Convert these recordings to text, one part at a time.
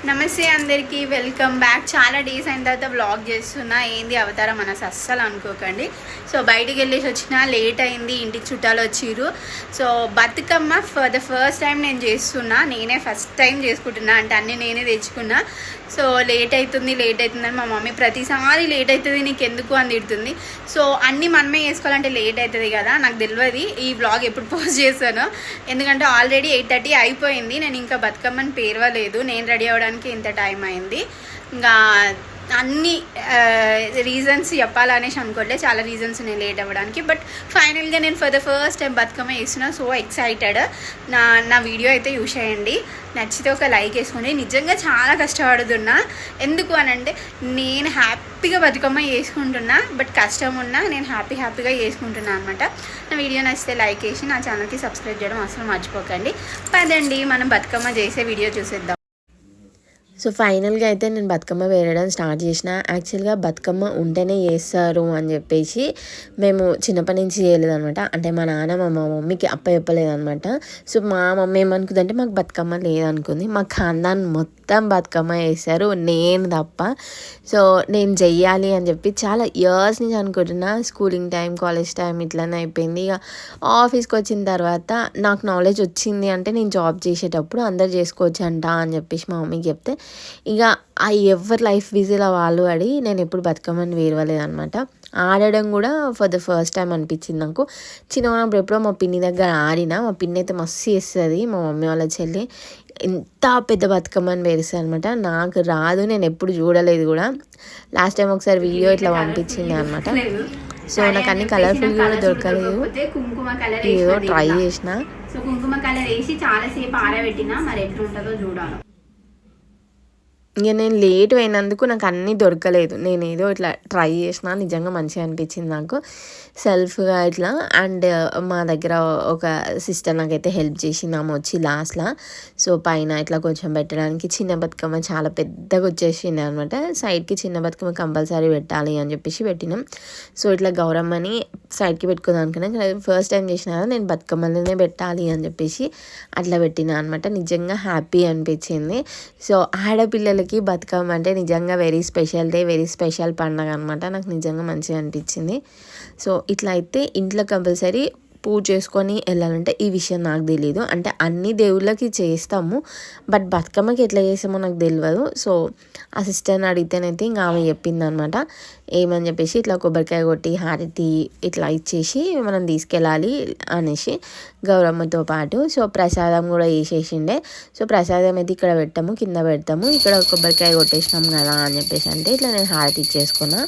నమస్తే అందరికీ welcome back. చాలా డేస్ అయిన తర్వాత వ్లాగ్ చేస్తున్నా. ఏంది అవతారం మనసు అస్సలు అనుకోకండి. సో బయటికి వెళ్ళేసి వచ్చిన లేట్ అయింది, ఇంటికి చుట్టాలు వచ్చిర్రు. So Bathukamma for the first time నేను చేస్తున్నా. నేనే ఫస్ట్ టైం చేసుకుంటున్నా, అంటే అన్నీ నేనే తెచ్చుకున్నా. సో లేట్ అవుతుందని మా మమ్మీ ప్రతిసారి లేట్ అవుతుంది నీకు ఎందుకు అని తిడుతుంది. సో అన్నీ మనమే చేసుకోవాలంటే లేట్ అవుతుంది కదా, నాకు తెలియదు ఈ వ్లాగ్ ఎప్పుడు పోస్ట్ చేశానో. ఎందుకంటే ఆల్రెడీ 8:30 అయిపోయింది. నేను ఇంకా బతుకమ్మని పేరవలేదు. నేను రెడీ అవ్వడానికి ఇంత టైం అయింది. ఇంకా అన్ని రీజన్స్ చెప్పాలనేసి అనుకోలే, చాలా రీజన్స్ నేను లేట్ అవ్వడానికి. బట్ ఫైనల్గా నేను for the first time Bathukamma వేస్తున్నా. So excited. నా వీడియో అయితే యూస్ చేయండి, నచ్చితే ఒక లైక్ వేసుకోండి. నిజంగా చాలా కష్టపడుతున్నా. ఎందుకు అని అంటే నేను హ్యాపీగా బతుకమ్మ వేసుకుంటున్నా, బట్ కష్టం ఉన్నా నేను హ్యాపీగా వేసుకుంటున్నా అనమాట. నా వీడియో నచ్చితే లైక్ వేసి నా ఛానల్కి సబ్స్క్రైబ్ చేయడం అసలు మర్చిపోకండి. పదండి మనం బతుకమ్మ చేసే వీడియో చూసేద్దాం. సో ఫైనల్గా అయితే నేను బతుకమ్మ వేయడం స్టార్ట్ చేసిన. యాక్చువల్గా బతుకమ్మ ఉంటేనే చేస్తారు అని చెప్పేసి మేము చిన్నప్పటి నుంచి చేయలేదనమాట. అంటే మా నాన్న మా మమ్మీకి చెప్పలేదనమాట. సో మా మమ్మీ ఏమనుకుందంటే మాకు బతుకమ్మ లేదనుకుంది. మా ఖాందాన్ మొత్తం బతుకమ్మ వేస్తారు, నేను తప్ప. సో నేను చెయ్యాలి అని చెప్పి చాలా ఇయర్స్ నుంచి అనుకుంటున్నా. స్కూలింగ్ టైం, కాలేజ్ టైం ఇట్లానే అయిపోయింది. ఇక ఆఫీస్కి వచ్చిన తర్వాత నాకు నాలెడ్జ్ వచ్చింది. అంటే నేను జాబ్ చేసేటప్పుడు అందరు చేసుకోవచ్చు అంట అని చెప్పేసి మా మమ్మీకి చెప్తే ఇక ఎవరి లైఫ్ బిజీలో వాళ్ళు ఆడి నేను ఎప్పుడు బతుకమ్మని వేరవలేదనమాట. ఆడడం కూడా ఫర్ ద ఫస్ట్ టైం అనిపించింది నాకు. చిన్నప్పుడు ఎప్పుడో మా పిన్ని దగ్గర ఆడినా. మా పిన్ని అయితే మస్తు చేస్తుంది, మా మమ్మీ వాళ్ళ చెల్లి. ఎంత పెద్ద బతుకమ్మని వేరుస్తుంది అనమాట. నాకు రాదు, నేను ఎప్పుడు చూడలేదు కూడా. లాస్ట్ టైం ఒకసారి వీడియో ఇట్లా పంపించింది అనమాట. సో నాకు అన్ని కలర్ఫుల్ కూడా దొరకలేదు, ఏదో ట్రై చేసిన. సో కుంకుమ కలర్ వేసి చాలాసేపు ఆరబెట్టినా, మరి ఎట్లుంటుందో చూడాలి. ఇక నేను లేట్ అయినందుకు నాకు అన్నీ దొరకలేదు. నేను ఏదో ఇట్లా ట్రై చేసిన, నిజంగా మంచిగా అనిపించింది నాకు సెల్ఫ్గా ఇట్లా. అండ్ మా దగ్గర ఒక సిస్టర్ నాకైతే హెల్ప్ చేసింది, ఆమె వచ్చి లాస్ట్లో. సో పైన ఇట్లా కొంచెం పెట్టడానికి చిన్న బతుకమ్మ చాలా పెద్దగా వచ్చేసింది అనమాట. సైడ్కి చిన్న బతుకమ్మ కంపల్సరీ పెట్టాలి అని చెప్పేసి పెట్టినాం. సో ఇట్లా గౌరమ్మని సైడ్కి పెట్టుకుందాం అనుకున్నా. ఫస్ట్ టైం చేసిన కదా, నేను బతుకమ్మలనే పెట్టాలి అని చెప్పేసి అట్లా పెట్టినా అనమాట. నిజంగా హ్యాపీ అనిపించింది. సో ఆడపిల్లలకి బతుకమ్మ అంటే నిజంగా very special day, very special పండుగ అనమాట. నాకు నిజంగా మంచిగా అనిపించింది. సో ఇట్లా అయితే ఇంట్లో కంపల్సరీ పూజ చేసుకొని వెళ్ళాలంటే ఈ విషయం నాకు తెలీదు. అంటే అన్ని దేవుళ్ళకి చేస్తాము, బట్ బతుకమ్మకి ఎట్లా చేస్తామో నాకు తెలియదు. సో ఆ సిస్టర్ని అడిగితేనైతే ఇంకా ఆమె చెప్పింది అనమాట. ఏమని చెప్పేసి ఇట్లా కొబ్బరికాయ కొట్టి హారతి ఇట్లా ఇచ్చేసి మనం తీసుకెళ్ళాలి అనేసి గౌరమ్మతో పాటు. సో ప్రసాదం కూడా వేసేసిండే. సో ప్రసాదం అయితే ఇక్కడ పెట్టాము, కింద పెడతాము, ఇక్కడ కొబ్బరికాయ కొట్టేసినాం కదా అని చెప్పేసి అంటే ఇట్లా నేను హారతి ఇచ్చేసుకున్నా.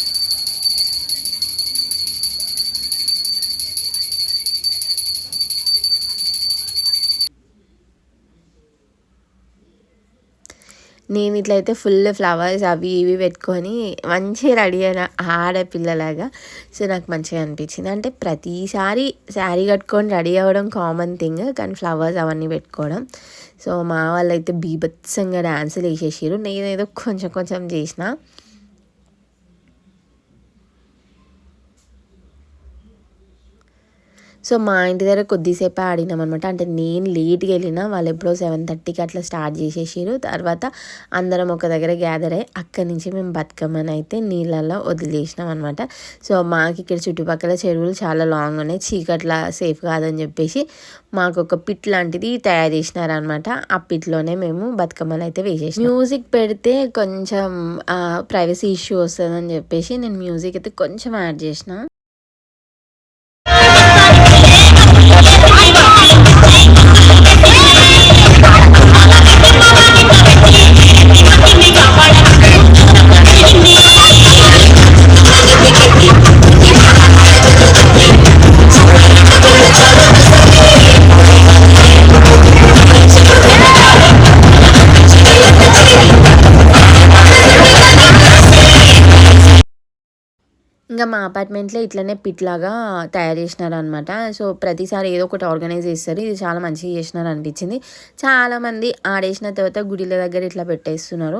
నేను ఇట్లయితే ఫుల్ ఫ్లవర్స్ అవి ఇవి పెట్టుకొని మంచిగా రెడీ అయిన ఆడపిల్లలాగా. సో నాకు మంచిగా అనిపించింది. అంటే ప్రతిసారి శారీ కట్టుకొని రెడీ అవ్వడం కామన్ థింగ్, కానీ ఫ్లవర్స్ అవన్నీ పెట్టుకోవడం. సో మా వాళ్ళు అయితే బీభత్సంగా డాన్సులు వేసేసారు. నేనేదో కొంచెం చేసిన. సో మా ఇంటి దగ్గర కొద్దిసేపు ఆడినాం అనమాట. అంటే నేను లేట్గా వెళ్ళినా, వాళ్ళు ఎప్పుడో 7:30కి అట్లా స్టార్ట్ చేసేసారు. తర్వాత అందరం ఒక దగ్గర గ్యాదర్ అయ్యి అక్కడి నుంచి మేము బతుకమ్మని అయితే నీళ్ళల్లో వదిలేసినాం అనమాట. సో మాకు ఇక్కడ చుట్టుపక్కల చెరువులు చాలా లాంగ్ ఉన్నాయి, చీకట్లా సేఫ్ కాదని చెప్పేసి మాకు ఒక పిట్ లాంటిది తయారు చేసినారనమాట. ఆ పిట్లోనే మేము బతుకమ్మని అయితే వేసేసాం. మ్యూజిక్ పెడితే కొంచెం ప్రైవసీ ఇష్యూ వస్తుందని చెప్పేసి నేను మ్యూజిక్ అయితే కొంచెం యాడ్ చేసిన. ఇంకా ఇంకా మా అపార్ట్మెంట్లో ఇట్లనే పిట్ లాగా తయారు చేసినారు అనమాట. సో ప్రతిసారి ఏదో ఒకటి ఆర్గనైజ్ చేస్తారు. ఇది చాలా మంచిగా చేసినారు అనిపించింది. చాలామంది ఆడేసిన తర్వాత గుడిల దగ్గర ఇట్లా పెట్టేస్తున్నారు.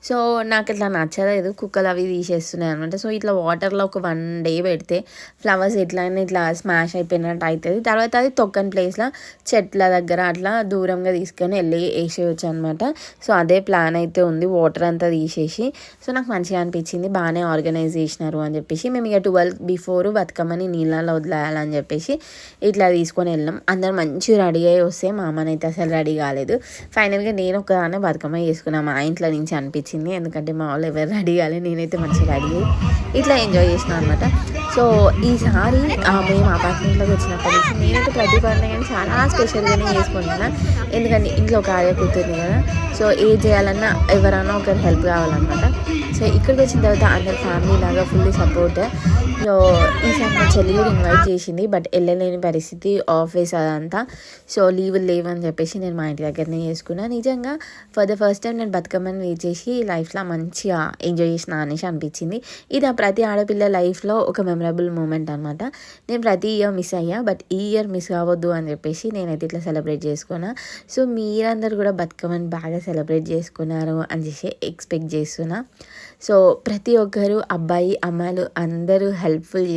సో నాకు ఇట్లా నచ్చలేదు, కుక్కలు అవి తీసేస్తున్నాయి అనమాట. సో ఇట్లా వాటర్లో ఒక 1 డే పెడితే ఫ్లవర్స్ ఎట్లయినా ఇట్లా స్మాష్ అయిపోయినట్టు అవుతుంది. తర్వాత అది తొక్కని ప్లేస్లో చెట్ల దగ్గర అట్లా దూరంగా తీసుకొని వెళ్ళి వేసేయచ్చు అనమాట. సో అదే ప్లాన్ అయితే ఉంది, వాటర్ అంతా తీసేసి. సో నాకు మంచిగా అనిపించింది, బాగానే ఆర్గనైజ్ చేసినారు అని చెప్పేసి. మేము ఇక 12 బిఫోర్ బతుకమ్మని నీళ్ళలో వదిలేయాలని చెప్పేసి ఇట్లా తీసుకొని వెళ్ళాం. అందరు మంచిగా రెడీ అయ్యి వస్తే మా అమ్మనైతే అసలు రెడీ కాలేదు. ఫైనల్గా నేను ఒక్కదాన్నే బతుకమ్మ చేసుకున్నాను మా ఇంట్లో నుంచి అనిపించింది. ఎందుకంటే మా వాళ్ళు ఎవరు రెడీ కాలేదు, నేనైతే మంచిగా రెడీ అయ్యి ఇట్లా ఎంజాయ్ చేసినాను అనమాట. సో ఈసారి మేము అపార్ట్మెంట్లోకి వచ్చినప్పటి నుంచి నేనైతే ప్రతి పండుగని చాలా స్పెషల్గానే చేసుకుంటున్నాను. ఎందుకంటే ఇంట్లో కార్య కూర్చుంది కదా, సో ఏం చేయాలన్నా ఎవరైనా ఒకరు హెల్ప్ కావాలన్నమాట. సో ఇక్కడికి వచ్చిన తర్వాత అందరు ఫ్యామిలీ లాగా ఫుల్లీ సపోర్ట్. సో ఈసారి మా చెల్లి కూడా ఇన్వైట్ చేసింది, బట్ వెళ్ళలేని పరిస్థితి, ఆఫీస్ అదంతా. సో లీవులు లేవని చెప్పేసి నేను మా ఇంటి దగ్గరనే చేసుకున్నాను. నిజంగా ఫర్ ద ఫస్ట్ టైం నేను బతుకమ్మని వెయిట్ చేసి లైఫ్లో మంచిగా ఎంజాయ్ చేసిన అనేసి అనిపించింది. ఇది ప్రతి ఆడపిల్ల లైఫ్లో ఒక మెమరబుల్ మూమెంట్ అనమాట. నేను ప్రతి ఇయర్ మిస్ అయ్యా, బట్ ఈ ఇయర్ మిస్ కావద్దు అని చెప్పేసి నేనైతే ఇట్లా సెలబ్రేట్ చేసుకున్నా. సో మీరందరూ కూడా బతుకమ్మని బాగా సెలబ్రేట్ చేసుకున్నారు అని చేసి ఎక్స్పెక్ట్ చేస్తున్నా. సో ప్రతి ఒక్కరు అబ్బాయి అమ్మాయిలు అందరూ హెల్ప్ఫుల్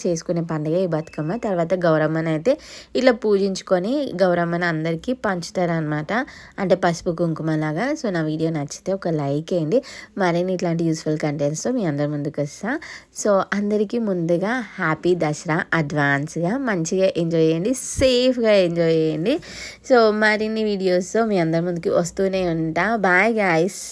చేసుకునే పండుగ ఈ బతుకమ్మ. తర్వాత గౌరమ్మని అయితే ఇట్లా పూజించుకొని గౌరమ్మని అందరికీ పంచుతారనమాట, అంటే పసుపు కుంకుమలాగా. సో నా వీడియో నచ్చితే ఒక లైక్ వేయండి. మరిన్ని ఇట్లాంటి యూస్ఫుల్ కంటెంట్స్తో మీ అందరి ముందుకు వస్తా. సో అందరికీ ముందుగా హ్యాపీ దసరా అడ్వాన్స్గా. మంచిగా ఎంజాయ్ చేయండి, సేఫ్గా ఎంజాయ్ చేయండి. సో మరిన్ని వీడియోస్తో మీ అందరి ముందుకి వస్తూనే ఉంటా. Bye guys.